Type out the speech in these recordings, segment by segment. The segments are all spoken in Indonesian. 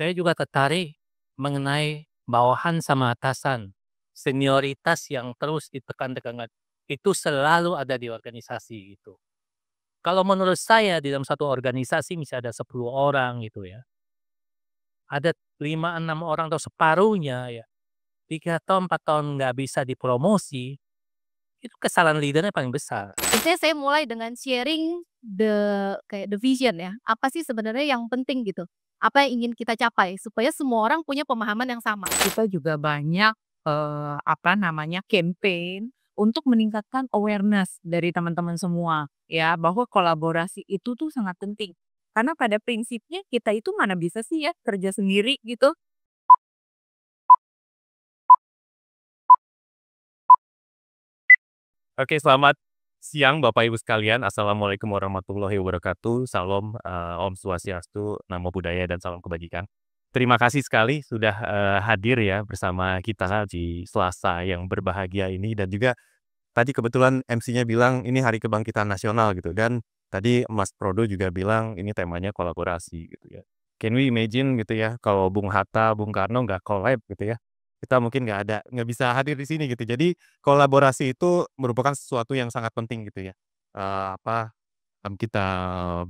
Saya juga tertarik mengenai bawahan sama atasan. Senioritas yang terus ditekan-tekan itu selalu ada di organisasi gitu. Kalau menurut saya di dalam satu organisasi misalnya ada 10 orang gitu ya. Ada 5 6 orang atau separuhnya ya 3 tahun 4 tahun nggak bisa dipromosi, itu kesalahan leader-nya paling besar. Biasanya saya mulai dengan sharing kayak the vision ya, apa sih sebenarnya yang penting gitu, apa yang ingin kita capai supaya semua orang punya pemahaman yang sama. Kita juga banyak, apa namanya, campaign untuk meningkatkan awareness dari teman-teman semua, ya, bahwa kolaborasi itu tuh sangat penting. Karena pada prinsipnya kita itu mana bisa sih ya kerja sendiri gitu. Oke, selamat siang Bapak Ibu sekalian. Assalamualaikum warahmatullahi wabarakatuh. Salam, Om Swastiastu, Namo Buddhaya, dan salam kebajikan. Terima kasih sekali sudah hadir ya bersama kita di Selasa yang berbahagia ini, dan juga tadi kebetulan MC-nya bilang ini Hari Kebangkitan Nasional gitu, dan tadi Mas Prodo juga bilang ini temanya kolaborasi gitu ya. Can we imagine gitu ya kalau Bung Hatta, Bung Karno nggak collab gitu ya, kita mungkin nggak bisa hadir di sini gitu. Jadi kolaborasi itu merupakan sesuatu yang sangat penting gitu ya. Apa, kita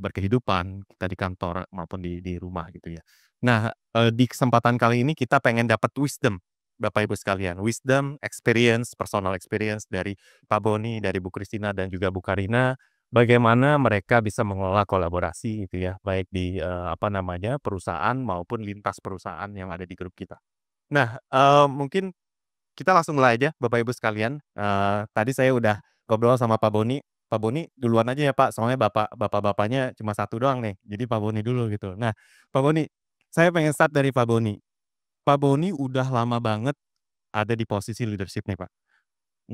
berkehidupan, kita di kantor maupun di rumah gitu ya. Nah, di kesempatan kali ini kita pengen dapat wisdom, Bapak Ibu sekalian. Wisdom, experience, personal experience dari Pak Boni, dari Bu Christina, dan juga Bu Karina, bagaimana mereka bisa mengelola kolaborasi gitu ya, baik di, apa namanya, perusahaan maupun lintas perusahaan yang ada di grup kita. Nah, mungkin kita langsung mulai aja Bapak Ibu sekalian. Tadi saya udah ngobrol sama Pak Boni. Pak Boni duluan aja ya Pak, soalnya bapak-bapaknya cuma satu doang nih, jadi Pak Boni dulu gitu. Nah, Pak Boni, saya pengen start dari Pak Boni. Pak Boni udah lama banget ada di posisi leadership nih Pak.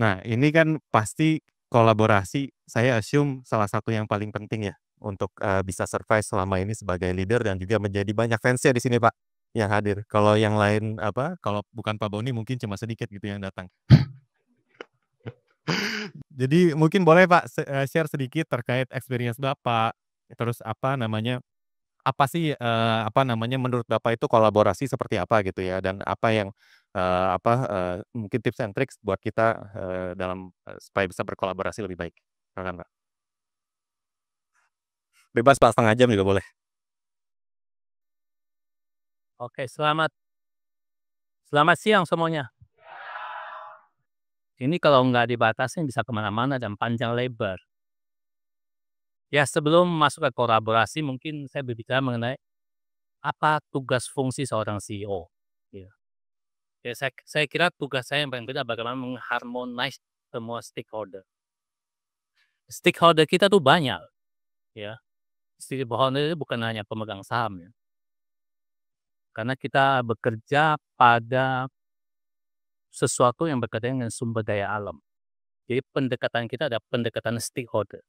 Nah, ini kan pasti kolaborasi, saya assume salah satu yang paling penting ya, untuk, bisa survive selama ini sebagai leader dan juga menjadi banyak fansnya di sini Pak, yang hadir. Kalau yang lain, apa, kalau bukan Pak Boni mungkin cuma sedikit gitu yang datang. Jadi mungkin boleh Pak share sedikit terkait experience Bapak, terus apa namanya, apa sih, apa namanya, menurut Bapak itu kolaborasi seperti apa gitu ya, dan apa yang, apa, mungkin tips and tricks buat kita, dalam, supaya bisa berkolaborasi lebih baik. Silakan Pak. Bebas Pak, setengah jam juga boleh. Oke, selamat selamat siang semuanya. Ini kalau nggak dibatasin bisa kemana-mana dan panjang lebar. Ya, sebelum masuk ke kolaborasi mungkin saya berbicara mengenai apa tugas fungsi seorang CEO, ya. Ya, saya kira tugas saya yang paling penting adalah bagaimana mengharmonize semua stakeholder. Stakeholder kita tuh banyak, ya. Stakeholder itu bukan hanya pemegang saham ya, karena kita bekerja pada sesuatu yang berkaitan dengan sumber daya alam. Jadi pendekatan kita ada pendekatan stakeholder,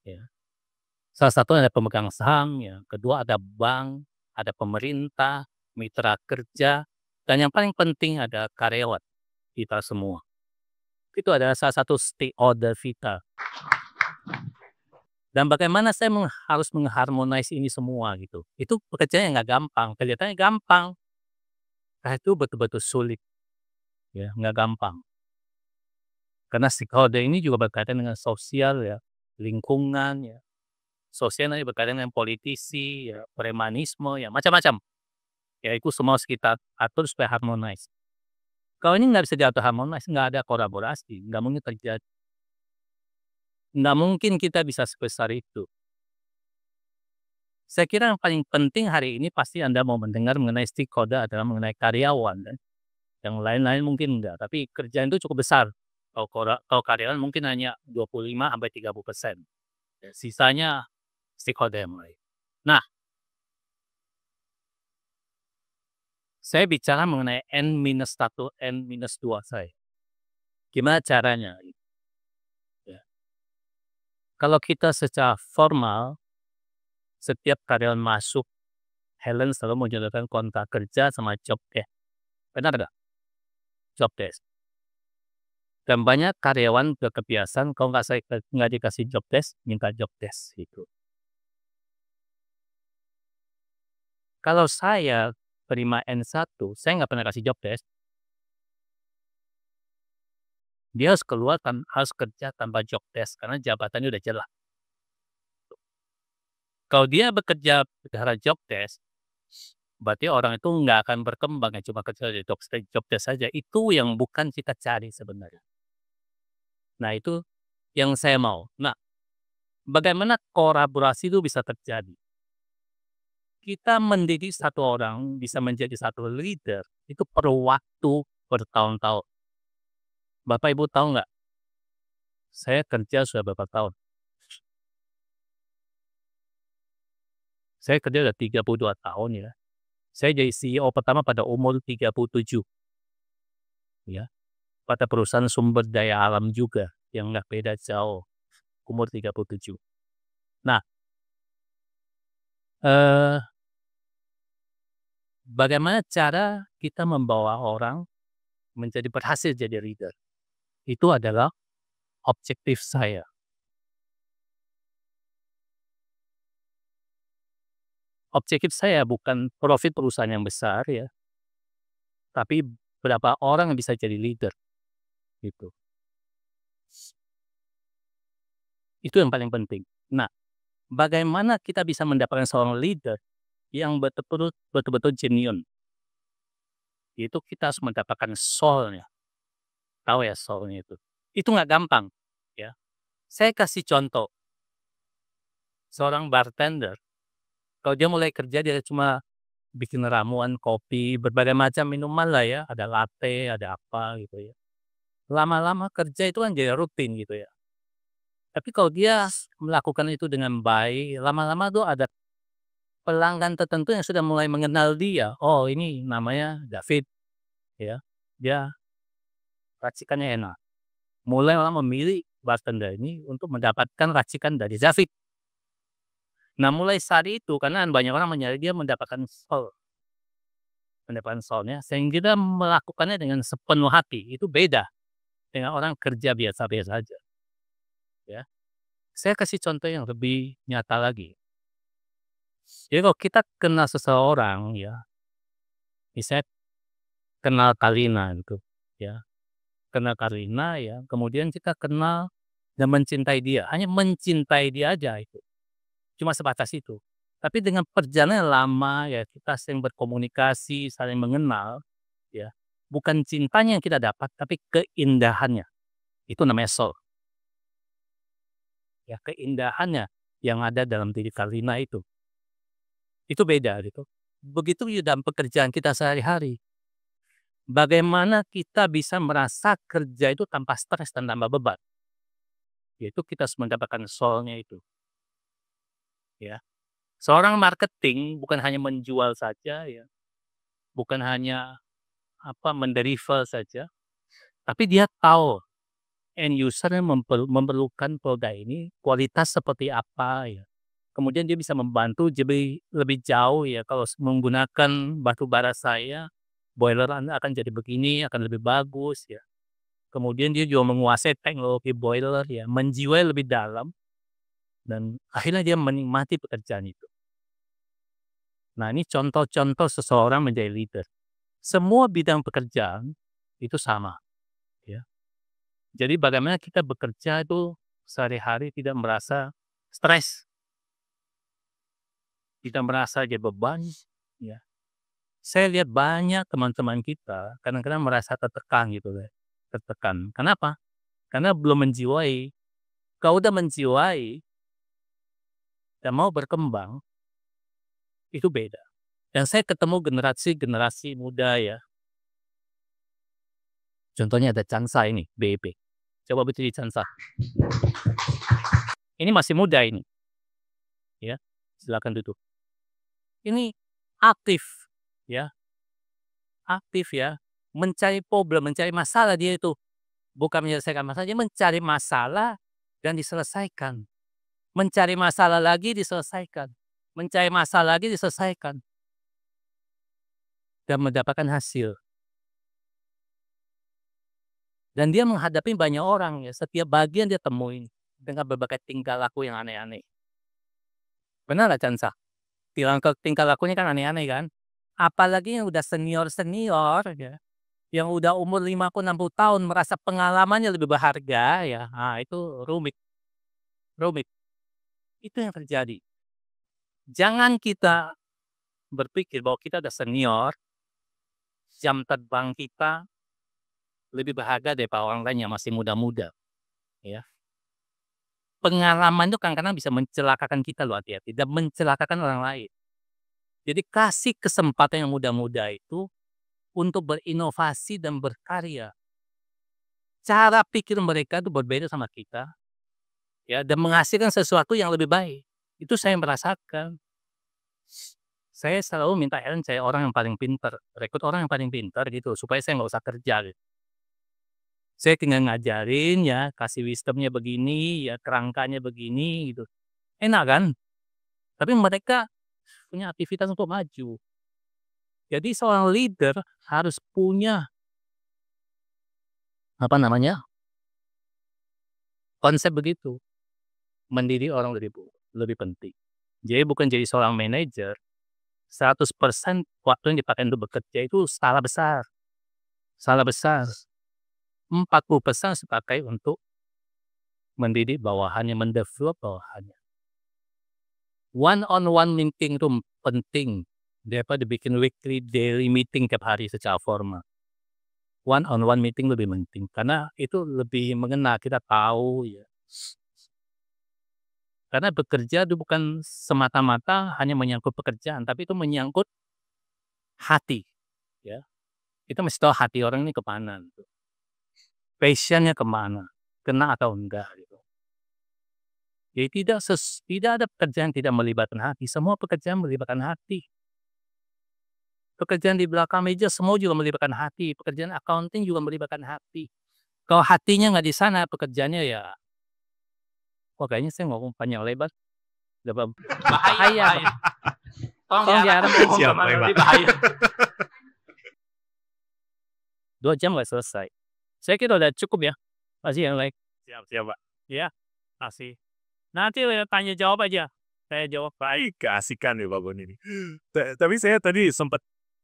ya. Salah satu ada pemegang saham ya, kedua ada bank, ada pemerintah, mitra kerja, dan yang paling penting ada karyawan kita semua. Itu adalah salah satu stakeholder kita. Dan bagaimana saya harus mengharmonize ini semua gitu. Itu pekerjaan yang nggak gampang, kelihatannya gampang, itu betul-betul sulit ya, nggak gampang. Karena stakeholder ini juga berkaitan dengan sosial ya, lingkungan ya, sosial nanti berkaitan dengan politisi ya, premanisme ya, macam-macam. Ya itu semua harus kita atur supaya harmonize. Kalau ini nggak bisa diatur harmonize, nggak ada kolaborasi, nggak mungkin terjadi. Nggak mungkin kita bisa sebesar itu. Saya kira yang paling penting hari ini pasti Anda mau mendengar mengenai stakeholder adalah mengenai karyawan kan. Yang lain-lain mungkin enggak, tapi kerjaan itu cukup besar. Kalau karyawan mungkin hanya 25-30%. Ya, sisanya stakeholder yang lain. Nah, saya bicara mengenai N-1, N-2 saya. Gimana caranya? Ya. Kalau kita secara formal, setiap karyawan masuk, Helen selalu menjalankan kontrak kerja sama job desk. Benar nggak? Job desk. Dan banyak karyawan udah kebiasaan kalau nggak dikasih job desk, minta job desk gitu. Kalau saya terima N1, saya nggak pernah kasih job desk. Dia harus keluar harus kerja tanpa job desk karena jabatannya udah jelas. Kalau dia bekerja karena job desk, berarti orang itu nggak akan berkembang ya, cuma kerja di job desk saja. Itu yang bukan kita cari sebenarnya. Nah, itu yang saya mau. Nah, bagaimana kolaborasi itu bisa terjadi? Kita mendidik satu orang bisa menjadi satu leader, itu perlu waktu bertahun-tahun. Bapak Ibu tahu nggak? Saya kerja sudah berapa tahun? Saya kerja udah 32 tahun ya. Saya jadi CEO pertama pada umur 37. Ya. Pada perusahaan sumber daya alam juga yang nggak beda jauh. Umur 37. Nah, bagaimana cara kita membawa orang menjadi berhasil jadi leader? Itu adalah objektif saya. Objektif saya bukan profit perusahaan yang besar ya, tapi berapa orang yang bisa jadi leader gitu. Itu yang paling penting. Nah, bagaimana kita bisa mendapatkan seorang leader yang betul-betul genuine? Itu kita harus mendapatkan soul-nya. Tahu ya soul-nya itu. Itu nggak gampang ya. Saya kasih contoh. Seorang bartender, kalau dia mulai kerja dia cuma bikin ramuan, kopi, berbagai macam minuman lah ya, ada latte, ada apa gitu ya. Lama-lama kerja itu kan jadi rutin gitu ya. Tapi kalau dia melakukan itu dengan baik, lama-lama tuh ada pelanggan tertentu yang sudah mulai mengenal dia. Oh, ini namanya David ya. Dia racikannya enak. Mulai orang memilih bartender ini untuk mendapatkan racikan dari David. Nah, mulai saat itu karena banyak orang mencari dia mendapatkan soul-nya, sehingga dia melakukannya dengan sepenuh hati. Itu beda dengan orang kerja biasa-biasa saja. Ya. Saya kasih contoh yang lebih nyata lagi. Jadi kalau kita kenal seseorang ya, misalnya kenal Karina gitu ya. Kenal Karina ya, kemudian kita kenal dan mencintai dia. Hanya mencintai dia aja itu. Cuma sebatas itu. Tapi dengan perjalanan lama ya kita sering berkomunikasi, saling mengenal ya. Bukan cintanya yang kita dapat, tapi keindahannya. Itu namanya soul. Ya, keindahannya yang ada dalam diri Karina itu. Itu beda gitu. Begitu juga dalam pekerjaan kita sehari-hari. Bagaimana kita bisa merasa kerja itu tanpa stres dan tanpa beban. Yaitu kita harus mendapatkan soul-nya itu. Ya. Seorang marketing bukan hanya menjual saja ya. Bukan hanya mendeliver saja. Tapi dia tahu end user yang memerlukan produk ini kualitas seperti apa ya. Kemudian dia bisa membantu lebih jauh ya kalau menggunakan batu bara saya, boiler Anda akan jadi begini, akan lebih bagus ya. Kemudian dia juga menguasai teknologi boiler ya, menjiwai lebih dalam dan akhirnya dia menikmati pekerjaan itu. Nah, ini contoh-contoh seseorang menjadi leader. Semua bidang pekerjaan itu sama ya. Jadi bagaimana kita bekerja itu sehari-hari tidak merasa stres. Tidak merasa dia beban ya. Saya lihat banyak teman-teman kita kadang-kadang merasa tertekan gitu ya. Tertekan. Kenapa? Karena belum menjiwai. Kalau udah menjiwai dan mau berkembang, itu beda. Dan saya ketemu generasi muda ya. Contohnya ada Chansa ini, BEP. Coba berdiri Chansa. Ini masih muda ini. Ya, silakan duduk. Ini aktif ya. Aktif ya. Mencari problem, mencari masalah dia itu. Bukan menyelesaikan masalah, dia mencari masalah dan diselesaikan. Mencari masalah lagi diselesaikan. Mencari masalah lagi diselesaikan. Dan mendapatkan hasil. Dan dia menghadapi banyak orang ya. Setiap bagian dia temuin. Dengan berbagai tingkah laku yang aneh-aneh. Benar lah Chansa? Tingkah lakunya kan aneh-aneh kan? Apalagi yang udah senior-senior ya, yang udah umur 50, 60 tahun merasa pengalamannya lebih berharga ya, itu rumit rumit. Itu yang terjadi. Jangan kita berpikir bahwa kita udah senior, jam terbang kita lebih berharga daripada orang lain yang masih muda-muda, ya. Pengalaman itu kadang-kadang bisa mencelakakan kita loh, hati-hati, dan mencelakakan orang lain. Jadi kasih kesempatan yang muda-muda itu untuk berinovasi dan berkarya. Cara pikir mereka itu berbeda sama kita, ya, dan menghasilkan sesuatu yang lebih baik. Itu saya merasakan. Saya selalu minta Helen cari orang yang paling pintar, rekrut orang yang paling pintar gitu, supaya saya nggak usah kerja gitu. Saya tinggal ngajarin ya, kasih wisdomnya begini, ya kerangkanya begini gitu. Enak kan? Tapi mereka punya aktivitas untuk maju. Jadi seorang leader harus punya apa namanya? Konsep begitu. Mendidik orang lebih penting. Jadi bukan jadi seorang manajer 100% waktu yang dipakai untuk bekerja itu salah besar. Salah besar. 40% harus dipakai untuk mendidik bawahannya, mendevelop bawahannya. One-on-one meeting itu penting daripada bikin weekly, daily meeting tiap hari secara formal. One-on-one meeting lebih penting karena itu lebih mengena, kita tahu ya. Karena bekerja itu bukan semata-mata hanya menyangkut pekerjaan, tapi itu menyangkut hati, ya. Kita mesti tahu hati orang ini kemana gitu. Passion-nya kemana, kena atau enggak gitu. Jadi tidak ada pekerjaan yang tidak melibatkan hati, semua pekerjaan melibatkan hati. Pekerjaan di belakang meja semua juga melibatkan hati, pekerjaan accounting juga melibatkan hati. Kalau hatinya nggak di sana, pekerjaannya ya, wah kayaknya saya ngomong panjang lebar, udah bahaya. Tolong diarahkan ngomong Siap, kemana, baik, nanti Pak. bahaya. 2 jam nggak selesai. Saya kira udah cukup ya. Masih yang lain? Siap, Pak. Ya, kasih. Nanti tanya jawab aja. Saya jawab. Baik, keasikan nih Pak Boni ini. Tapi saya tadi sempat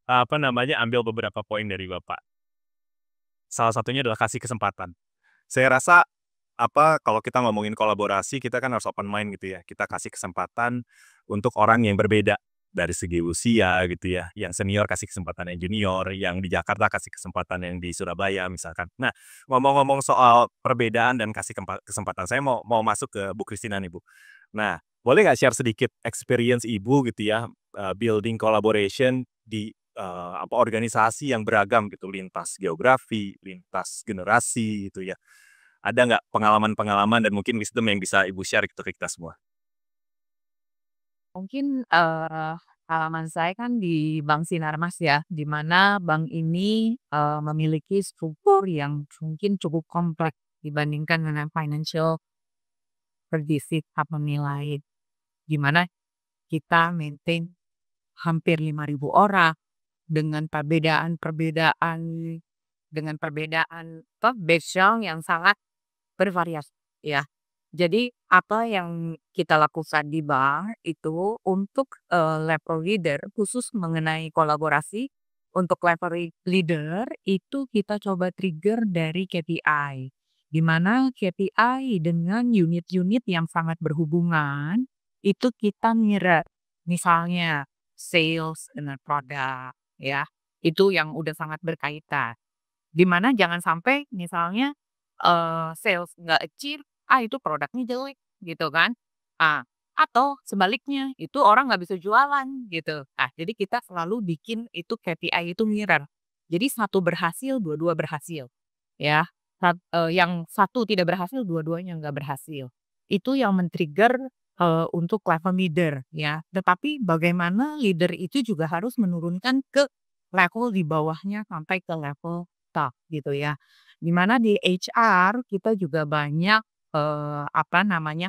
ambil beberapa poin dari Bapak. Salah satunya adalah kasih kesempatan. Saya rasa kalau kita ngomongin kolaborasi, kita kan harus open mind gitu ya. Kita kasih kesempatan untuk orang yang berbeda dari segi usia gitu ya. Yang senior kasih kesempatan yang junior, yang di Jakarta kasih kesempatan yang di Surabaya misalkan. Nah, ngomong-ngomong soal perbedaan dan kasih kesempatan, saya mau masuk ke Bu Christina nih Bu. Nah, boleh nggak share sedikit experience Ibu gitu ya, building collaboration di organisasi yang beragam gitu, lintas geografi, lintas generasi gitu ya. Ada nggak pengalaman-pengalaman dan mungkin wisdom yang bisa Ibu share gitu ke kita semua? Mungkin, pengalaman saya kan di Bank Sinarmas ya, di mana bank ini, memiliki struktur yang mungkin cukup kompleks dibandingkan dengan financial services company lain. Di mana kita maintain hampir 5.000 orang dengan perbedaan background yang sangat bervariasi ya. Jadi apa yang kita lakukan di bank itu untuk, level leader khusus mengenai kolaborasi, untuk level leader itu kita coba trigger dari KPI. Di mana KPI dengan unit-unit yang sangat berhubungan, itu kita mirror. Misalnya sales dengan produk ya, itu yang udah sangat berkaitan. Di mana jangan sampai misalnya, sales nggak achieve, itu produknya jelek gitu kan. Atau sebaliknya, itu orang nggak bisa jualan gitu. Jadi kita selalu bikin itu KPI itu mirror. Jadi satu berhasil, dua-dua berhasil ya. Yang satu tidak berhasil, dua-duanya nggak berhasil. Itu yang men-trigger, untuk level leader ya. Tetapi bagaimana leader itu juga harus menurunkan ke level di bawahnya sampai ke level staff gitu ya. Di mana di HR kita juga banyak,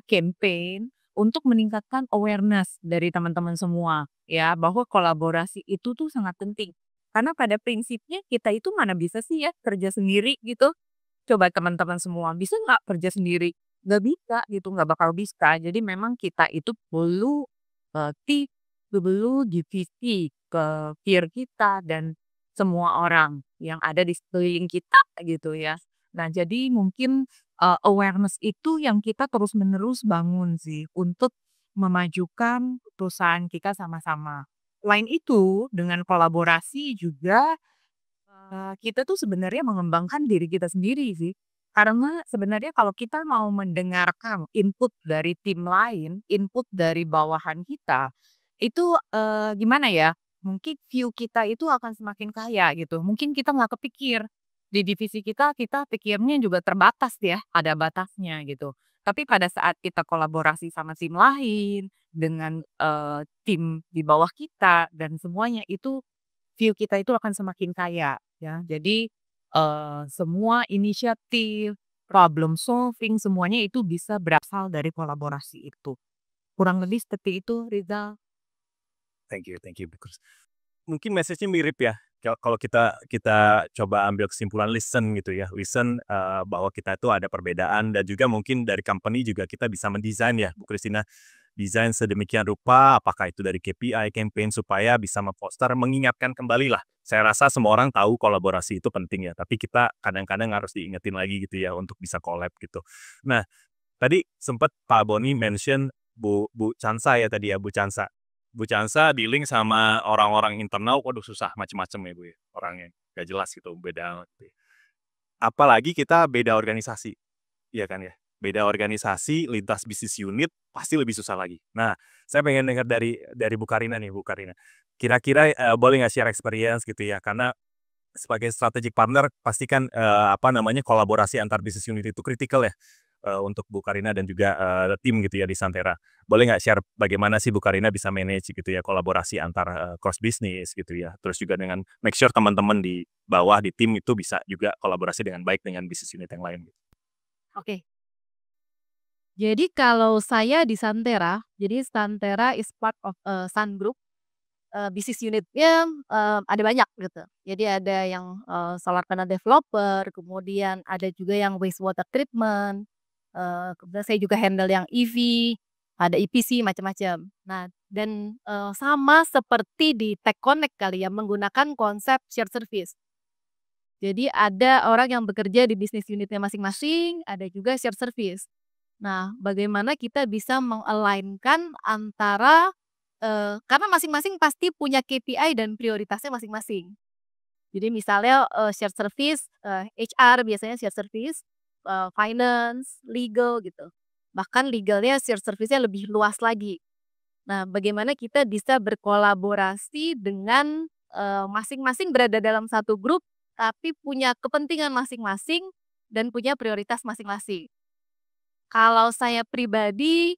campaign untuk meningkatkan awareness dari teman-teman semua ya, bahwa kolaborasi itu tuh sangat penting. Karena pada prinsipnya kita itu mana bisa sih ya kerja sendiri gitu. Coba teman-teman semua, bisa nggak kerja sendiri? Nggak bisa gitu, nggak bakal bisa. Jadi memang kita itu perlu, tim, dulu divisi ke peer kita dan semua orang yang ada di sekeliling kita gitu ya. Nah, jadi mungkin awareness itu yang kita terus-menerus bangun sih untuk memajukan perusahaan kita sama-sama. Selain itu, dengan kolaborasi juga kita tuh sebenarnya mengembangkan diri kita sendiri sih. Karena sebenarnya kalau kita mau mendengarkan input dari tim lain, input dari bawahan kita, itu gimana ya? Mungkin view kita itu akan semakin kaya gitu. Mungkin kita nggak kepikir di divisi kita pikirnya juga terbatas ya, ada batasnya gitu. Tapi pada saat kita kolaborasi sama tim lain dengan tim di bawah kita dan semuanya itu view kita itu akan semakin kaya ya. Jadi semua inisiatif, problem solving semuanya itu bisa berasal dari kolaborasi itu. Kurang lebih seperti itu, Rizal. Thank you, Because mungkin message-nya mirip ya. Kalau kita coba ambil kesimpulan listen gitu ya. Listen bahwa kita itu ada perbedaan dan juga mungkin dari company juga kita bisa mendesain ya, Bu Christina. Desain sedemikian rupa, apakah itu dari KPI, campaign, supaya bisa memfoster, mengingatkan kembali lah. Saya rasa semua orang tahu kolaborasi itu penting ya, tapi kita kadang-kadang harus diingetin lagi gitu ya untuk bisa collab gitu. Nah, tadi sempat Pak Boni mention Bu Chansa ya tadi ya, Bu Chansa. Bu Chansa dealing sama orang-orang internal, waduh susah macem-macem ya Bu ya, orangnya. Gak jelas gitu, beda. Apalagi kita beda organisasi, iya kan ya. Beda organisasi, lintas bisnis unit, pasti lebih susah lagi. Nah, saya pengen dengar dari Bu Karina nih, Bu Karina. Kira-kira boleh nggak share experience gitu ya? Karena sebagai strategic partner, pasti kan kolaborasi antar bisnis unit itu kritikal ya untuk Bu Karina dan juga tim gitu ya di Santera. Boleh nggak share bagaimana sih Bu Karina bisa manage gitu ya kolaborasi antar cross bisnis gitu ya? Terus juga dengan make sure teman-teman di bawah di tim itu bisa juga kolaborasi dengan baik dengan bisnis unit yang lain. Oke. Jadi kalau saya di Santera, jadi Santera is part of Sun Group. Bisnis unitnya ada banyak gitu. Jadi ada yang solar panel developer, kemudian ada juga yang wastewater treatment, kemudian saya juga handle yang EV, ada EPC macam-macam. Nah, dan sama seperti di Tech Connect kali ya, menggunakan konsep shared service. Jadi ada orang yang bekerja di bisnis unitnya masing-masing, ada juga shared service. Nah, bagaimana kita bisa meng-align-kan antara karena masing-masing pasti punya KPI dan prioritasnya masing-masing. Jadi misalnya shared service, HR biasanya shared service, finance, legal gitu. Bahkan legalnya shared service-nya lebih luas lagi. Nah, bagaimana kita bisa berkolaborasi dengan masing-masing berada dalam satu grup, tapi punya kepentingan masing-masing dan punya prioritas masing-masing. Kalau saya pribadi,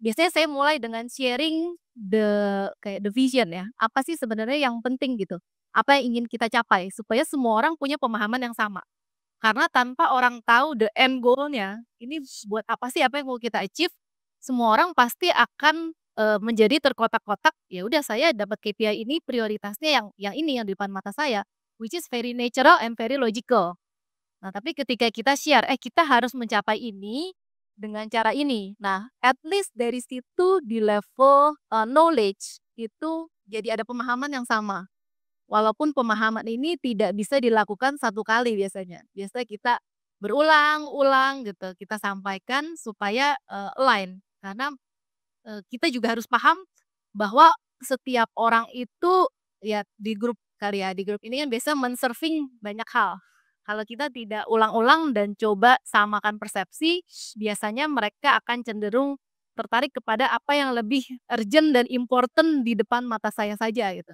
biasanya saya mulai dengan sharing the vision ya. Apa sih sebenarnya yang penting gitu? Apa yang ingin kita capai? Supaya semua orang punya pemahaman yang sama. Karena tanpa orang tahu the end goal-nya, ini buat apa sih, apa yang mau kita achieve, semua orang pasti akan menjadi terkotak-kotak, ya udah saya dapat KPI ini prioritasnya yang ini yang di depan mata saya, which is very natural and very logical. Nah, tapi ketika kita share, kita harus mencapai ini dengan cara ini. Nah, at least dari situ di level knowledge itu jadi ada pemahaman yang sama. Walaupun pemahaman ini tidak bisa dilakukan satu kali biasanya. Biasanya kita berulang-ulang gitu, kita sampaikan supaya align. Karena kita juga harus paham bahwa setiap orang itu ya di grup kali ya, di grup ini kan biasa men-serving banyak hal. Kalau kita tidak ulang-ulang dan coba samakan persepsi, biasanya mereka akan cenderung tertarik kepada apa yang lebih urgent dan important di depan mata saya saja gitu.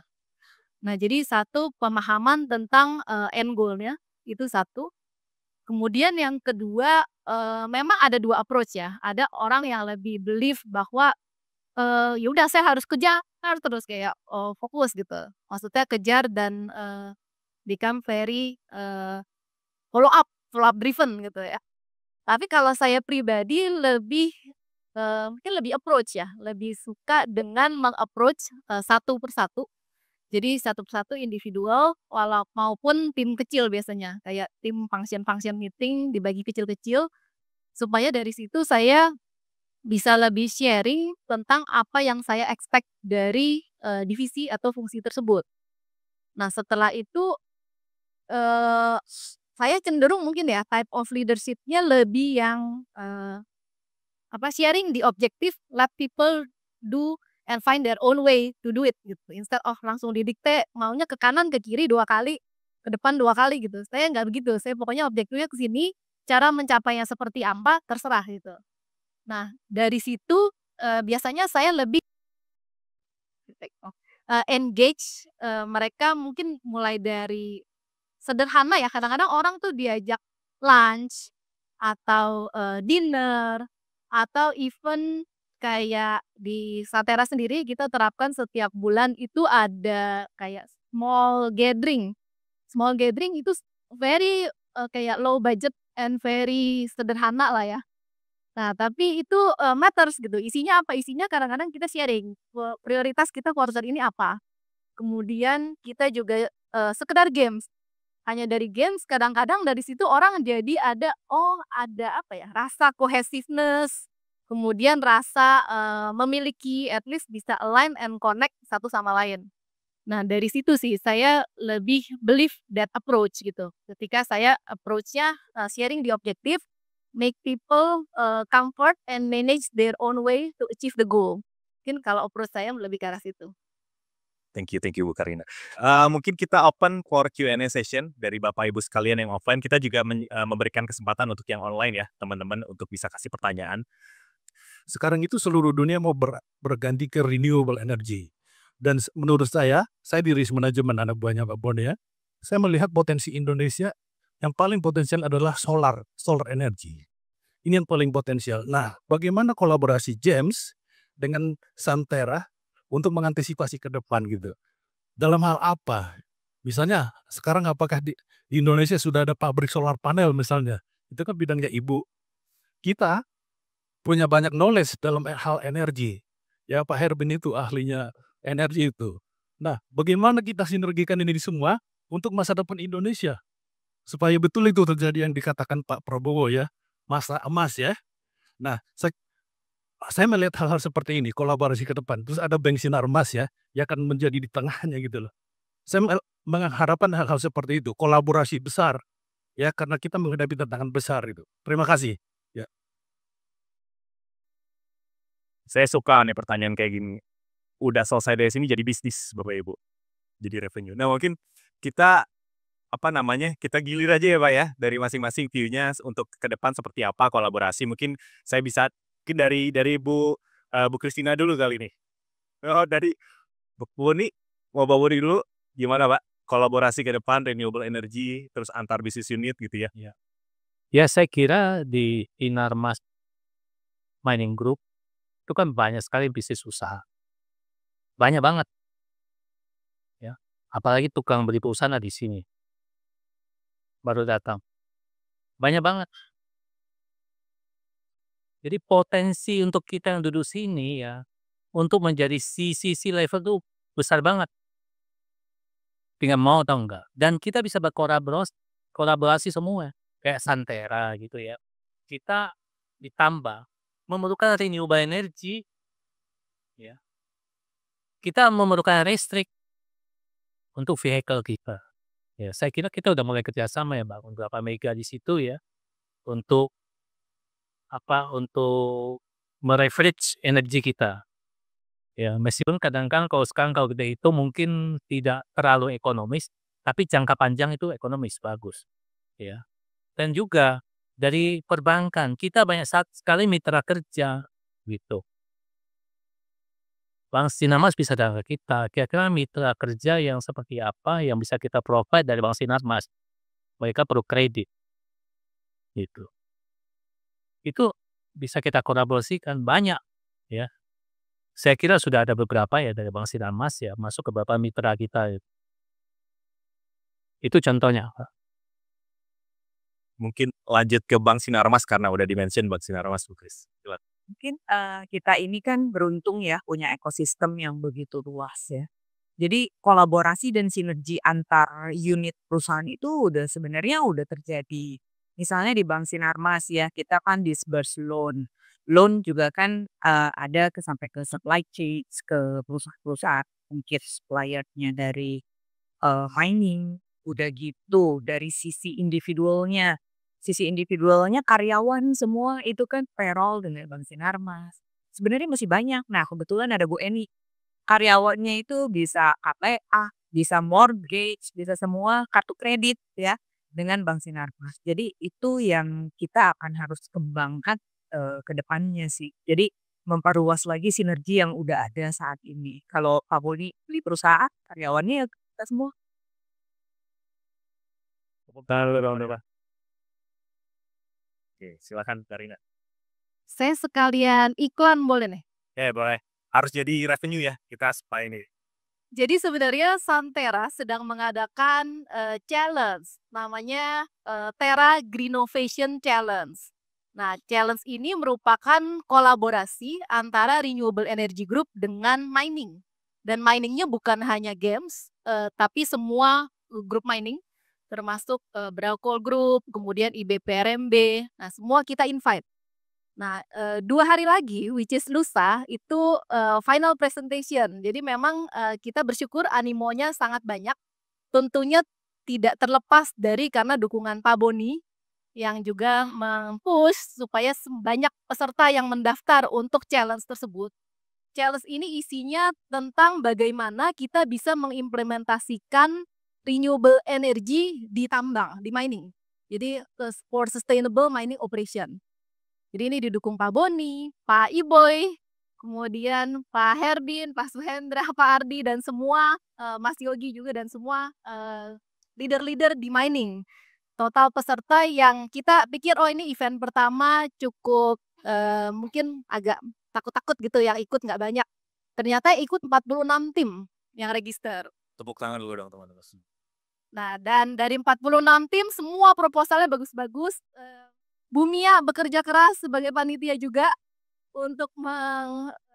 Nah, jadi satu pemahaman tentang end goal-nya itu satu. Kemudian yang kedua, memang ada dua approach ya. Ada orang yang lebih believe bahwa ya udah saya harus kejar terus kayak fokus gitu. Maksudnya kejar dan become very follow up driven gitu ya. Tapi kalau saya pribadi lebih mungkin lebih approach ya, lebih suka dengan meng-approach satu persatu. Jadi satu persatu individual maupun tim kecil biasanya, kayak tim function meeting dibagi kecil-kecil, supaya dari situ saya bisa lebih sharing tentang apa yang saya expect dari, divisi atau fungsi tersebut. Nah setelah itu, eee, saya cenderung mungkin ya type of leadership-nya lebih yang, sharing di objektif, let people do and find their own way to do it gitu. Instead of langsung didikte maunya ke kanan, ke kiri 2 kali, ke depan 2 kali gitu. Saya nggak begitu, saya pokoknya objektifnya ke sini, cara mencapainya seperti apa terserah gitu. Nah dari situ, biasanya saya lebih engage, mereka mungkin mulai dari sederhana ya, kadang-kadang orang tuh diajak lunch, atau, dinner, atau even kayak di Satera sendiri kita terapkan setiap bulan itu ada kayak small gathering. Small gathering itu very, kayak low budget and very sederhana lah ya. Nah tapi itu, matters gitu, isinya apa? Isinya kadang-kadang kita sharing, prioritas kita quarter ini apa. Kemudian kita juga, sekedar games. Hanya dari games kadang-kadang dari situ orang jadi ada, oh ada apa ya, rasa cohesiveness, kemudian rasa, memiliki at least bisa align and connect satu sama lain. Nah dari situ sih saya lebih believe that approach gitu. Ketika saya approach-nya, sharing di objektif, make people, comfort and manage their own way to achieve the goal. Mungkin kalau approach saya lebih ke arah situ. Thank you Bu Karina. Mungkin kita open for Q&A session dari Bapak Ibu sekalian yang offline. Kita juga memberikan kesempatan untuk yang online ya, teman-teman untuk bisa kasih pertanyaan. Sekarang itu seluruh dunia mau berganti ke renewable energy. Dan menurut saya di risk management anak buahnya Pak Bon ya, saya melihat potensi Indonesia yang paling potensial adalah solar energy. Ini yang paling potensial. Nah, bagaimana kolaborasi James dengan Santera untuk mengantisipasi ke depan gitu? Dalam hal apa? Misalnya, sekarang apakah di Indonesia sudah ada pabrik solar panel misalnya? Itu kan bidangnya Ibu. Kita punya banyak knowledge dalam hal energi. Ya, Pak Herbin itu ahlinya energi itu. Nah, bagaimana kita sinergikan ini semua untuk masa depan Indonesia? Supaya betul itu terjadi yang dikatakan Pak Prabowo ya, masa emas ya. Nah, saya melihat hal-hal seperti ini, kolaborasi ke depan. Terus ada Bank Sinar Emas ya, yang akan menjadi di tengahnya gitu loh. Saya mengharapkan hal-hal seperti itu, kolaborasi besar. Ya, karena kita menghadapi tantangan besar itu. Terima kasih. Ya. Saya suka nih pertanyaan kayak gini. Udah selesai dari sini jadi bisnis Bapak Ibu. Jadi revenue. Nah mungkin kita kita gilir aja ya Pak ya, dari masing-masing view-nya untuk ke depan seperti apa kolaborasi. Mungkin saya bisa dari Bu Christina dulu kali ini. Oh dari Bu Boni, mau Pak Boni dulu, gimana Pak? Kolaborasi ke depan, renewable energy, terus antar bisnis unit gitu ya. Ya saya kira di Inarmas Mining Group, itu kan banyak sekali bisnis usaha. Banyak banget. Ya. Apalagi tukang beli pulsa di sini. Baru datang. Banyak banget. Jadi potensi untuk kita yang duduk sini ya, untuk menjadi CCC level itu besar banget. Tinggal mau atau enggak. Dan kita bisa berkolaborasi semua. Kayak Santera gitu ya. Kita ditambah memerlukan renewable energy. Ya. Kita memerlukan listrik untuk vehicle kita. Ya, saya kira kita udah mulai kerjasama ya bangun beberapa mega di situ ya. Untuk mereference energi kita. Ya, meskipun kadang-kadang kalau kita itu mungkin tidak terlalu ekonomis, tapi jangka panjang itu ekonomis bagus. Ya. Dan juga dari perbankan kita banyak sekali mitra kerja gitu. Bank Sinarmas bisa datang ke kita. Kira-kira mitra kerja yang seperti apa yang bisa kita provide dari Bank Sinarmas? Mereka perlu kredit. Gitu. Itu bisa kita kolaborasikan banyak ya. Saya kira sudah ada beberapa ya dari Bank Sinarmas ya masuk ke beberapa mitra kita. Itu contohnya. Mungkin lanjut ke Bank Sinarmas karena udah di-mention Bank Sinarmas Bu Kris. Silakan. Mungkin kita ini kan beruntung ya punya ekosistem yang begitu luas ya. Jadi kolaborasi dan sinergi antar unit perusahaan itu sebenarnya udah terjadi. Misalnya di Bank Sinarmas ya, kita kan disburse loan. loan juga kan ada sampai ke supply chain, ke perusahaan-perusahaan mungkin suppliernya dari mining. Udah gitu dari sisi individualnya. Sisi individualnya karyawan semua itu kan payroll dengan Bank Sinarmas. Sebenarnya masih banyak. Nah, kebetulan ada Bu Eni. Karyawannya itu bisa KTA, bisa mortgage, bisa semua kartu kredit ya dengan Bank Sinarmas. Jadi itu yang kita akan harus kembangkan ke depannya sih. Jadi memperluas lagi sinergi yang udah ada saat ini. Kalau Pak Boni beli perusahaan, karyawannya ya kita semua. Oke, silakan Karina. Saya sekalian iklan boleh nih? Ya boleh. Harus jadi revenue ya kita supaya ini. Jadi sebenarnya Santera sedang mengadakan challenge namanya Terra Greenovation Challenge. Nah, challenge ini merupakan kolaborasi antara Renewable Energy Group dengan mining. Dan miningnya bukan hanya games, tapi semua grup mining, termasuk Braucol Group, kemudian IBPRMB. Nah, semua kita invite. Nah, 2 hari lagi, which is lusa, itu final presentation. Jadi memang kita bersyukur animonya sangat banyak. Tentunya tidak terlepas dari karena dukungan Pak Boni yang juga mem-push supaya banyak peserta yang mendaftar untuk challenge tersebut. Challenge ini isinya tentang bagaimana kita bisa mengimplementasikan renewable energy di tambang, di mining. Jadi for sustainable mining operation. Jadi ini didukung Pak Boni, Pak Iboy, kemudian Pak Herdin, Pak Suhendra, Pak Ardi, dan semua, Mas Yogi juga dan semua leader-leader di mining. Total peserta yang kita pikir, oh ini event pertama cukup mungkin agak takut-takut gitu yang ikut nggak banyak. Ternyata ikut 46 tim yang register. Tepuk tangan dulu dong teman-teman. Nah, dan dari 46 tim semua proposalnya bagus-bagus. Bumia bekerja keras sebagai panitia juga untuk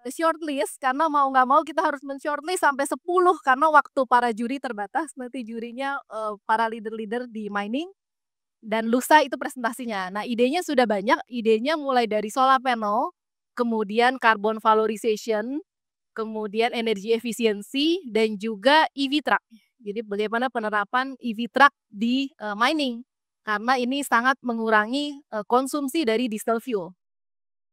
shortlist karena mau nggak mau kita harus men-shortlist sampai 10 karena waktu para juri terbatas. Nanti jurinya para leader-leader di mining dan lusa itu presentasinya. Nah, idenya sudah banyak. Idenya mulai dari solar panel, kemudian carbon valorization, kemudian energy efficiency, dan juga EV truck. Jadi bagaimana penerapan EV truck di mining. Karena ini sangat mengurangi konsumsi dari diesel fuel.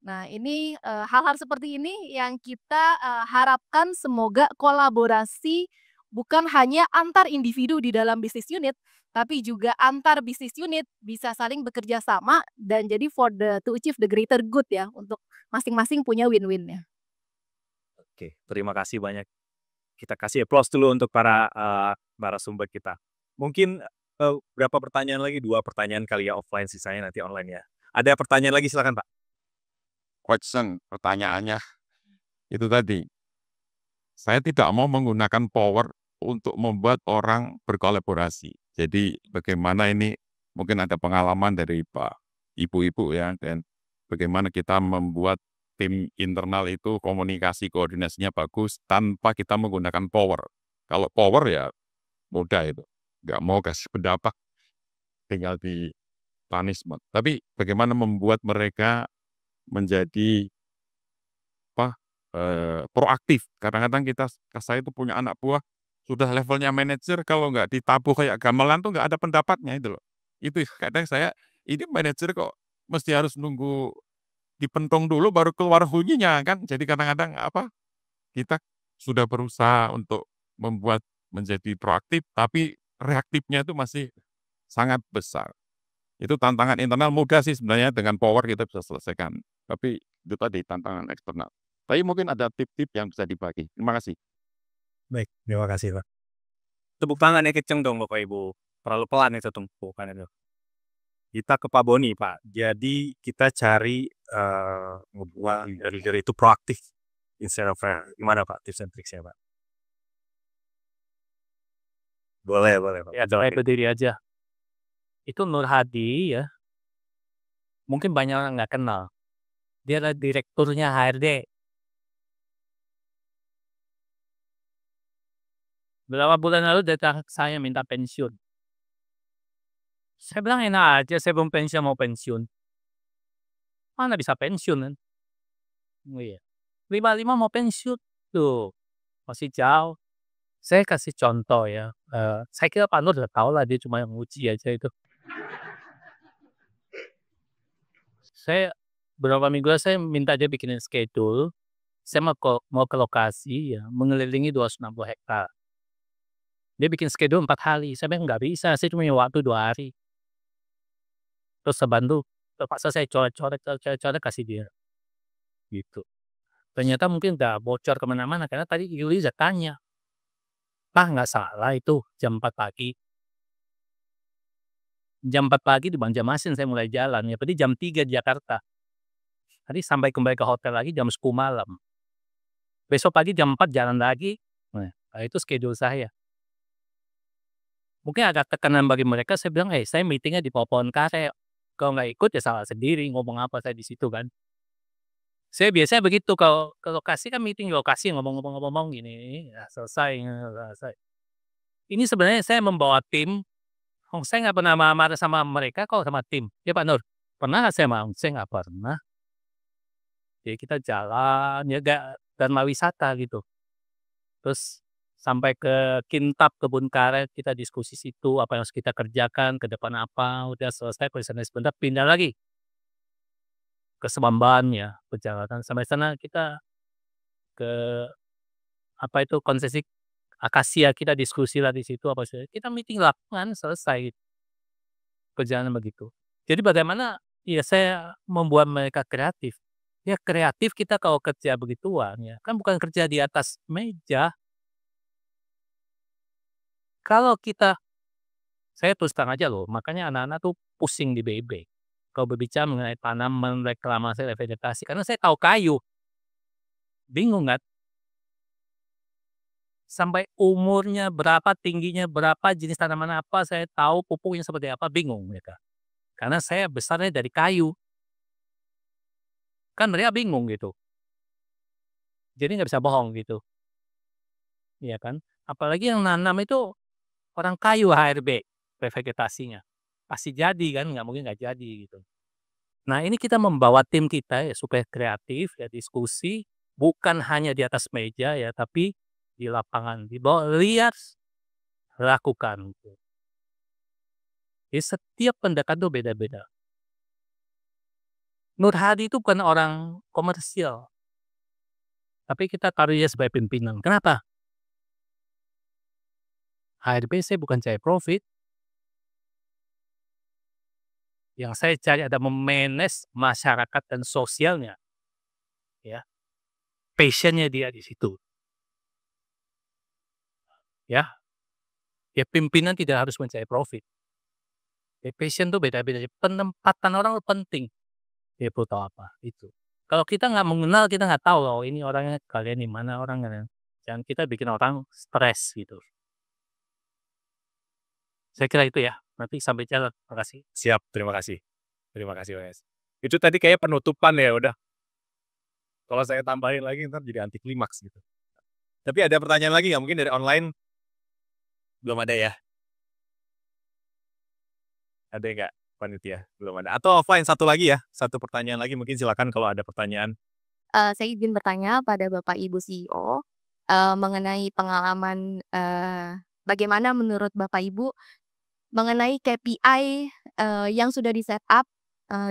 Nah, ini hal-hal seperti ini yang kita harapkan semoga kolaborasi bukan hanya antar individu di dalam bisnis unit, tapi juga antar bisnis unit bisa saling bekerja sama dan jadi to achieve the greater good ya, untuk masing-masing punya win-win-nya. Oke, terima kasih banyak. Kita kasih applause dulu untuk para narasumber kita. Mungkin berapa pertanyaan lagi? 2 pertanyaan kali ya offline, sisanya nanti online ya. Ada pertanyaan lagi silakan Pak. Question pertanyaannya itu tadi. Saya tidak mau menggunakan power untuk membuat orang berkolaborasi. Jadi bagaimana ini mungkin ada pengalaman dari Pak Ibu-ibu ya, dan bagaimana kita membuat tim internal itu komunikasi koordinasinya bagus tanpa kita menggunakan power. Kalau power ya mudah itu. Nggak mau kasih pendapat, tinggal di punishment. Tapi bagaimana membuat mereka menjadi proaktif. Kadang-kadang saya itu punya anak buah, sudah levelnya manajer, kalau nggak ditabuh kayak gamelan tuh nggak ada pendapatnya itu loh. Itu kadang saya, ini manajer kok mesti harus nunggu dipentung dulu baru keluar bunyinya kan. Jadi kadang-kadang kita sudah berusaha untuk membuat menjadi proaktif, tapi reaktifnya itu masih sangat besar. Itu tantangan internal mudah sih sebenarnya, dengan power kita bisa selesaikan. Tapi itu tadi tantangan eksternal. Tapi mungkin ada tip-tip yang bisa dibagi. Terima kasih. Baik, terima kasih Pak. Tepuk tangannya kenceng dong Bapak Ibu. Terlalu pelan itu tumpukan itu. Kita ke Pak Boni Pak. Jadi kita cari ngebuat leader itu proaktif instead of gimana Pak tips and tricksnya Pak? Boleh Pak. Ya, saya berdiri aja. Itu Nur Hadi ya. Mungkin banyak orang nggak kenal. Dia adalah direkturnya HRD. Beberapa bulan lalu datang saya minta pensiun. Saya bilang enak aja, saya belum pensiun mau pensiun. Mana bisa pensiun kan? Oh iya. 55 mau pensiun, tuh masih jauh. Saya kasih contoh ya, saya kira Pak Nur udah tahu lah, dia cuma yang nguji aja itu. Saya beberapa minggu lalu saya minta dia bikinin schedule, saya mau ke lokasi ya, mengelilingi 260 hektar. Dia bikin schedule 4 hari, saya bilang, "Nggak bisa, saya cuma punya waktu 2 hari." Terus saya bantu, terpaksa saya coret-coret kasih dia, gitu. Ternyata mungkin udah bocor ke mana-mana karena tadi Yuli udah tanya, "Pak, nggak salah itu jam 4 pagi?" Jam 4 pagi di Banjarmasin saya mulai jalan, ya berarti jam 3 di Jakarta. Tadi sampai kembali ke hotel lagi jam 10 malam. Besok pagi jam 4 jalan lagi. Nah, itu schedule saya. Mungkin agak tekanan bagi mereka, saya bilang, saya meeting-nya di bawah pohon karet. Kalau nggak ikut ya salah sendiri, ngomong apa saya di situ kan." Saya biasanya begitu kalau ke lokasi kan meeting di lokasi ngomong gini, ya selesai, selesai. Ini sebenarnya saya membawa tim, saya nggak pernah marah-marah sama mereka kok, sama tim. Ya Pak Nur, pernah nggak saya marah? Saya nggak pernah. Jadi kita jalan, ya Dharma Wisata gitu. Terus sampai ke Kintab, Kebun Karet, kita diskusi situ, apa yang harus kita kerjakan, ke depan apa, udah selesai, kalau sana sebentar pindah lagi ke Semamban ya, perjalanan. Sampai sana kita ke, apa itu, konsesi Akasia, kita diskusi lah di situ, apa sih, kita meeting lapangan, selesai, perjalanan begitu. Jadi bagaimana, ya saya membuat mereka kreatif. Ya kreatif kita kalau kerja begituan ya, kan bukan kerja di atas meja. Kalau kita Saya terus terang aja loh, makanya anak-anak tuh pusing di BIB. Kalau berbicara mengenai tanaman, reklamasi, revegetasi, karena saya tahu kayu, bingung kan? Sampai umurnya berapa, tingginya berapa, jenis tanaman apa, saya tahu pupuknya seperti apa, bingung mereka. Karena saya besarnya dari kayu, kan mereka bingung gitu. Jadi nggak bisa bohong gitu, iya kan? Apalagi yang nanam itu orang kayu HRB, revegetasinya. Pasti jadi kan, nggak mungkin nggak jadi gitu. Nah, ini kita membawa tim kita ya supaya kreatif ya, diskusi, bukan hanya di atas meja ya, tapi di lapangan, dibawa lihat, lakukan gitu. Jadi setiap pendekatan itu beda-beda. Nur Hadi itu bukan orang komersial, tapi kita taruh dia sebagai pimpinan. Kenapa? HRB saya bukan cari profit, yang saya cari ada memanage masyarakat dan sosialnya, ya. Passion-nya dia di situ, ya. Ya pimpinan tidak harus mencari profit. Ya, passion tuh beda-beda. Penempatan orang tuh penting. Dia perlu tahu apa, itu. Kalau kita nggak mengenal, kita nggak tahu, "Oh ini orangnya kalian di mana orangnya." Jangan kita bikin orang stres gitu. Saya kira itu ya. Nanti sampai jalan. Makasih. Siap, terima kasih. Terima kasih, Mas. Itu tadi kayak penutupan ya, udah. Kalau saya tambahin lagi ntar jadi anti klimaks gitu. Tapi ada pertanyaan lagi nggak? Mungkin dari online belum ada ya? Ada nggak, panitia? Belum ada. Atau offline satu lagi ya? Satu pertanyaan lagi mungkin silakan kalau ada pertanyaan. Saya izin bertanya pada Bapak Ibu CEO, mengenai pengalaman, bagaimana menurut Bapak Ibu mengenai KPI, yang sudah di-set-up,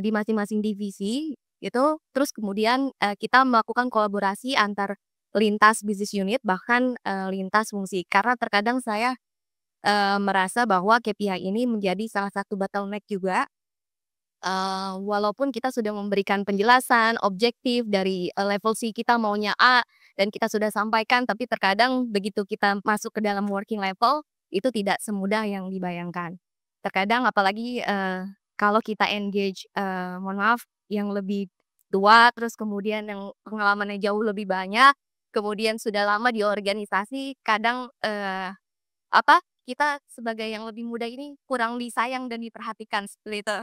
di masing-masing divisi gitu, terus kemudian, kita melakukan kolaborasi antar lintas business unit bahkan, lintas fungsi. Karena terkadang saya, merasa bahwa KPI ini menjadi salah satu bottleneck juga. Walaupun kita sudah memberikan penjelasan objektif dari, level C kita maunya A dan kita sudah sampaikan, tapi terkadang begitu kita masuk ke dalam working level, itu tidak semudah yang dibayangkan. Terkadang apalagi, kalau kita engage, mohon maaf, yang lebih tua, terus kemudian yang pengalamannya jauh lebih banyak, kemudian sudah lama di organisasi, kadang, kita sebagai yang lebih muda ini kurang disayang dan diperhatikan, seperti itu.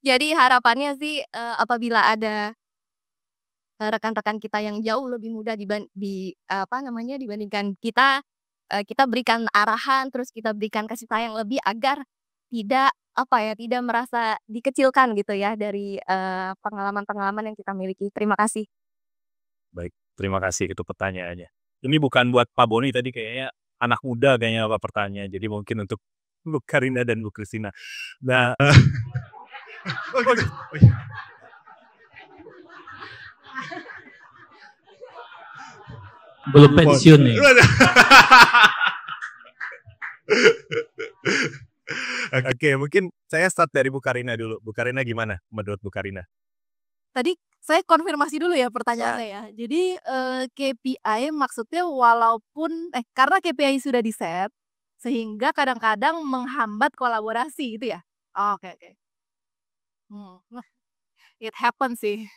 Jadi harapannya sih, apabila ada, rekan-rekan kita yang jauh lebih muda dibandingkan kita, kita berikan arahan, terus kita berikan kasih sayang lebih agar tidak, tidak merasa dikecilkan gitu ya dari, pengalaman-pengalaman yang kita miliki. Terima kasih. Baik, terima kasih itu pertanyaannya. Ini bukan buat Pak Boni tadi kayaknya anak muda kayaknya Pak pertanyaan. Jadi mungkin untuk Bu Karina dan Bu Christina. Nah, Belum pensiun nih. Oke, mungkin saya start dari Bu Karina dulu. Bu Karina gimana menurut Bu Karina? Tadi saya konfirmasi dulu ya pertanyaannya ya. Jadi, KPI maksudnya walaupun karena KPI sudah di-set, sehingga kadang-kadang menghambat kolaborasi gitu ya? Oke oke. Wah, it happens sih.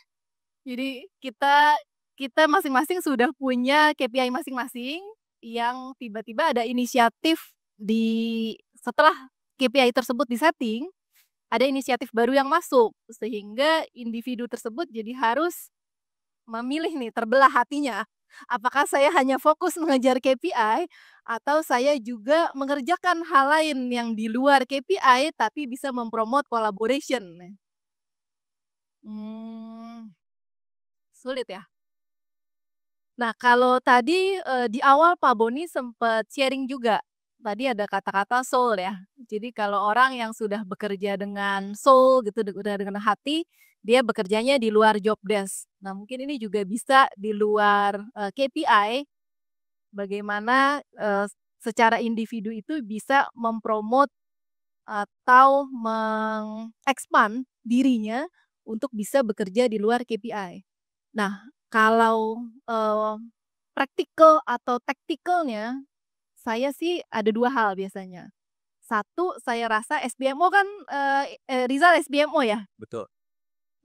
Jadi kita masing-masing sudah punya KPI masing-masing yang tiba-tiba ada inisiatif setelah KPI tersebut di-setting, ada inisiatif baru yang masuk, sehingga individu tersebut jadi harus memilih nih, terbelah hatinya. Apakah saya hanya fokus mengejar KPI atau saya juga mengerjakan hal lain yang di luar KPI tapi bisa mempromot collaboration? Sulit ya? Nah, kalau tadi, di awal Pak Boni sempat sharing juga, tadi ada kata-kata soul ya. Jadi kalau orang yang sudah bekerja dengan soul gitu, udah dengan hati, dia bekerjanya di luar job desk. Nah, mungkin ini juga bisa di luar, KPI, bagaimana, secara individu itu bisa mempromot atau mengekspand dirinya untuk bisa bekerja di luar KPI. Nah, kalau, praktikal atau taktikalnya, saya sih ada 2 hal biasanya. Satu, saya rasa SBMO kan, Rizal SBMO ya? Betul.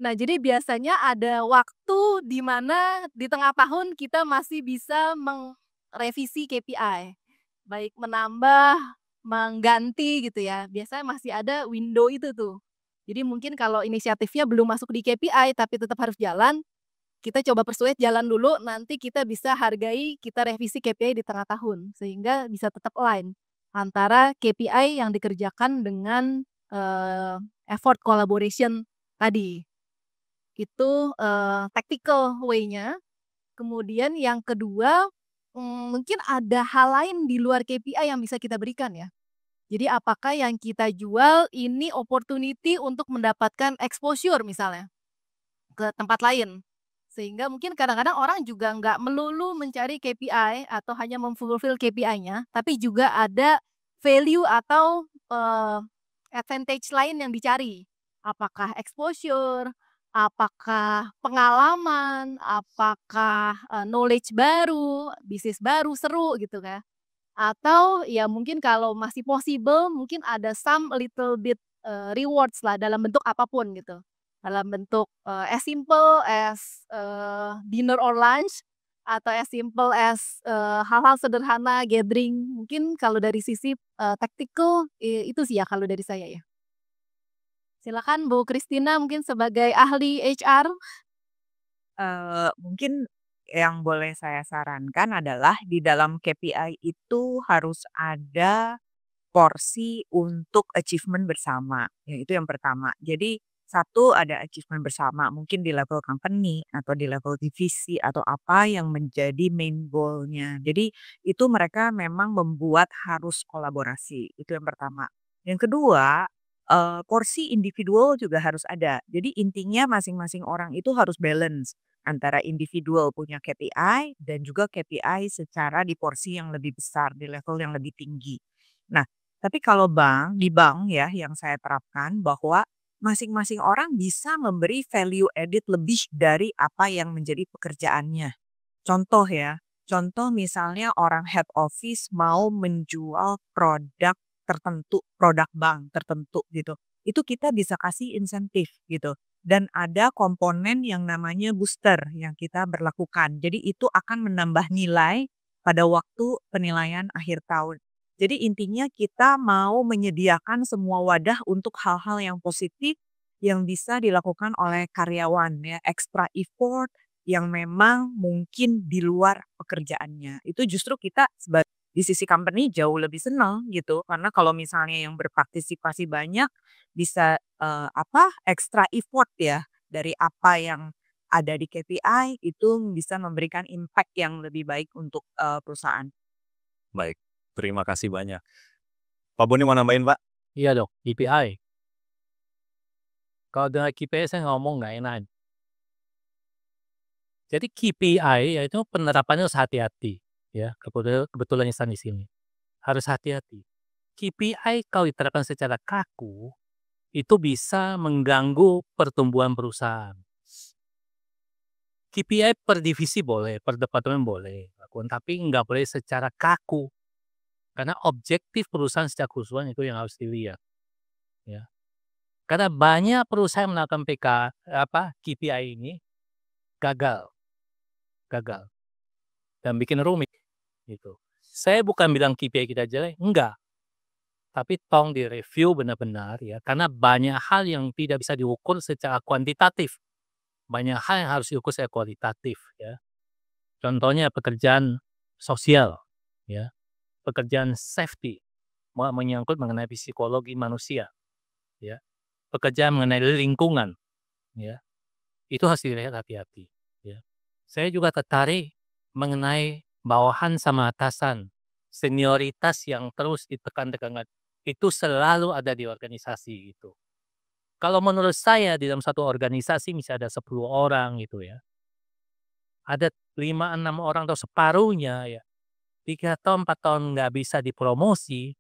Nah, jadi biasanya ada waktu di mana di tengah tahun kita masih bisa merevisi KPI. Baik menambah, mengganti gitu ya, biasanya masih ada window itu tuh. Jadi mungkin kalau inisiatifnya belum masuk di KPI tapi tetap harus jalan, kita coba persuade jalan dulu, nanti kita bisa hargai, kita revisi KPI di tengah tahun, sehingga bisa tetap align antara KPI yang dikerjakan dengan, effort collaboration tadi. Itu, tactical way-nya. Kemudian yang kedua, mungkin ada hal lain di luar KPI yang bisa kita berikan ya. Jadi apakah yang kita jual ini opportunity untuk mendapatkan exposure misalnya, ke tempat lain. Sehingga mungkin kadang-kadang orang juga nggak melulu mencari KPI atau hanya memfulfill KPI-nya, tapi juga ada value atau, advantage lain yang dicari. Apakah exposure, apakah pengalaman, apakah, knowledge baru, bisnis baru, seru gitu kan. Atau ya mungkin kalau masih possible, mungkin ada some little bit, rewards lah dalam bentuk apapun gitu. Dalam bentuk, as simple as, dinner or lunch, atau as simple as, hal-hal sederhana gathering. Mungkin kalau dari sisi, tactical, itu sih ya kalau dari saya ya. Silakan Bu Christina mungkin sebagai ahli HR. Mungkin yang boleh saya sarankan adalah di dalam KPI itu harus ada porsi untuk achievement bersama, ya itu yang pertama. Jadi satu ada achievement bersama mungkin di level company atau di level divisi atau apa yang menjadi main goal-nya. Jadi itu mereka memang membuat harus kolaborasi, itu yang pertama. Yang kedua, porsi individual juga harus ada. Jadi intinya masing-masing orang itu harus balance antara individual punya KPI dan juga KPI secara di porsi yang lebih besar, di level yang lebih tinggi. Nah, tapi kalau di bank ya yang saya terapkan bahwa masing-masing orang bisa memberi value added lebih dari apa yang menjadi pekerjaannya. Contoh ya, contoh misalnya orang head office mau menjual produk tertentu, produk bank tertentu gitu. Itu kita bisa kasih insentif gitu. Dan ada komponen yang namanya booster yang kita berlakukan. Jadi itu akan menambah nilai pada waktu penilaian akhir tahun. Jadi intinya kita mau menyediakan semua wadah untuk hal-hal yang positif yang bisa dilakukan oleh karyawan ya, extra effort yang memang mungkin di luar pekerjaannya. Itu justru kita sebagai di sisi company jauh lebih senang gitu. Karena kalau misalnya yang berpartisipasi banyak bisa extra effort ya dari apa yang ada di KPI itu bisa memberikan impact yang lebih baik untuk perusahaan. Baik, terima kasih banyak. Pak Boni mau nambahin, Pak? Iya dong, KPI. Kalau dengan KPI saya ngomong nggak enak. Jadi KPI yaitu penerapannya harus hati-hati, ya. Kebetulan Ihsan di sini. Harus hati-hati. KPI kalau diterapkan secara kaku, itu bisa mengganggu pertumbuhan perusahaan. KPI per divisi boleh, per departemen boleh, tapi nggak boleh secara kaku. Karena objektif perusahaan secara keseluruhan itu yang harus dilihat. Ya. Karena banyak perusahaan melakukan KPI ini gagal dan bikin rumit gitu. Saya bukan bilang KPI kita jelek, enggak. Tapi tolong direview benar-benar ya, karena banyak hal yang tidak bisa diukur secara kuantitatif. Banyak hal yang harus diukur secara kualitatif ya. Contohnya pekerjaan sosial ya, pekerjaan safety, menyangkut mengenai psikologi manusia ya. Pekerjaan mengenai lingkungan ya. Itu harus dilihat hati-hati ya. Saya juga tertarik mengenai bawahan sama atasan. Senioritas yang terus ditekan-tekan itu selalu ada di organisasi itu. Kalau menurut saya di dalam satu organisasi misalnya ada 10 orang gitu ya. Ada 5-6 orang atau separuhnya ya. 3 tahun 4 tahun nggak bisa dipromosi,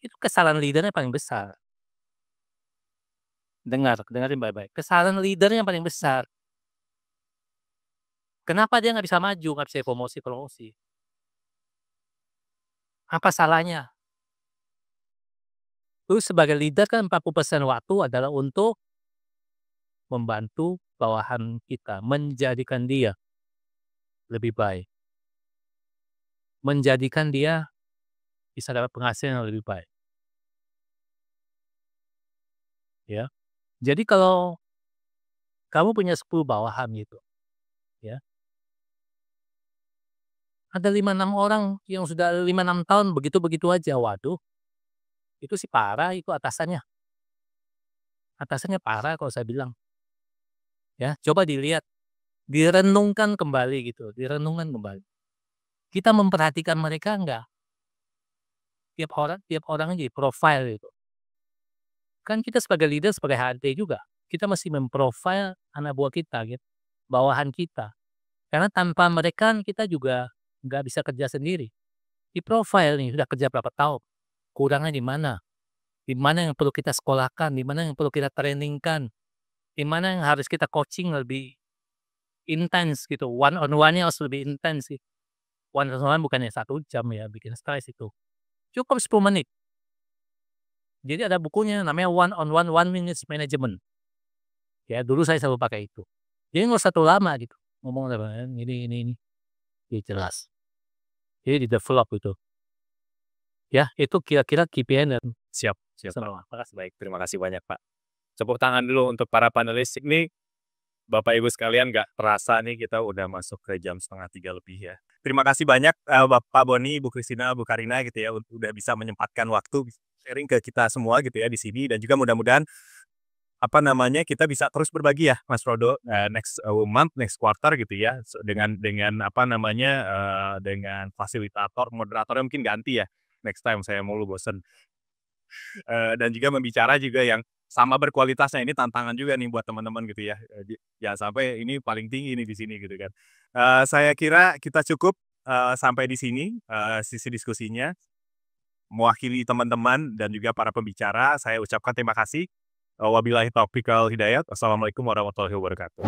itu kesalahan leadernya paling besar. Dengarin baik-baik. Kesalahan leadernya paling besar. Kenapa dia nggak bisa maju, nggak bisa promosi? Apa salahnya? Lu sebagai leader kan 40% waktu adalah untuk membantu bawahan kita, menjadikan dia lebih baik. Menjadikan dia bisa dapat penghasilan yang lebih baik. Ya. Jadi kalau kamu punya 10 bawahan gitu, ya. Ada 5-6 orang yang sudah 5-6 tahun begitu-begitu aja, waduh. Itu sih parah itu atasannya. Atasannya parah kalau saya bilang. Ya, coba dilihat, direnungkan kembali gitu, direnungkan kembali. Kita memperhatikan mereka enggak? Tiap orang jadi profile gitu. Kan kita sebagai leader, sebagai HRD juga, kita mesti memprofile anak buah kita gitu, bawahan kita. Karena tanpa mereka kita juga nggak bisa kerja sendiri. Di profile nih, sudah kerja berapa tahun, kurangnya di mana yang perlu kita sekolahkan, di mana yang perlu kita trainingkan, di mana yang harus kita coaching lebih intens gitu, one on one-nya harus lebih intens sih. One on one bukannya 1 jam ya, bikin stres itu. Cukup 10 menit. Jadi ada bukunya namanya One on One 1 Minutes Management. Ya dulu saya selalu pakai itu. Jadi nggak usah terlalu lama gitu. Ngomong ini. Jadi jelas. Jadi di develop itu. Ya itu kira-kira KPI dan Siap. semua. Makasih. Baik, terima kasih banyak, Pak. Tepuk tangan dulu untuk para panelis. Ini Bapak Ibu sekalian nggak terasa nih kita udah masuk ke jam 2:30 lebih ya. Terima kasih banyak Pak Boni, Bu Christina, Bu Karina gitu ya udah bisa menyempatkan waktu sharing ke kita semua gitu ya di sini dan juga mudah-mudahan kita bisa terus berbagi ya Mas Rodo next month, next quarter gitu ya dengan dengan fasilitator, moderatornya mungkin ganti ya. Next time saya mulu bosen. Dan juga membicara juga yang sama berkualitasnya, ini tantangan juga nih buat teman-teman gitu ya. Jangan sampai ini paling tinggi nih di sini gitu kan. Saya kira kita cukup sampai di sini sisi diskusinya. Mewakili teman-teman dan juga para pembicara, saya ucapkan terima kasih. Wabillahi taufiq wal hidayah. Wassalamualaikum warahmatullahi wabarakatuh.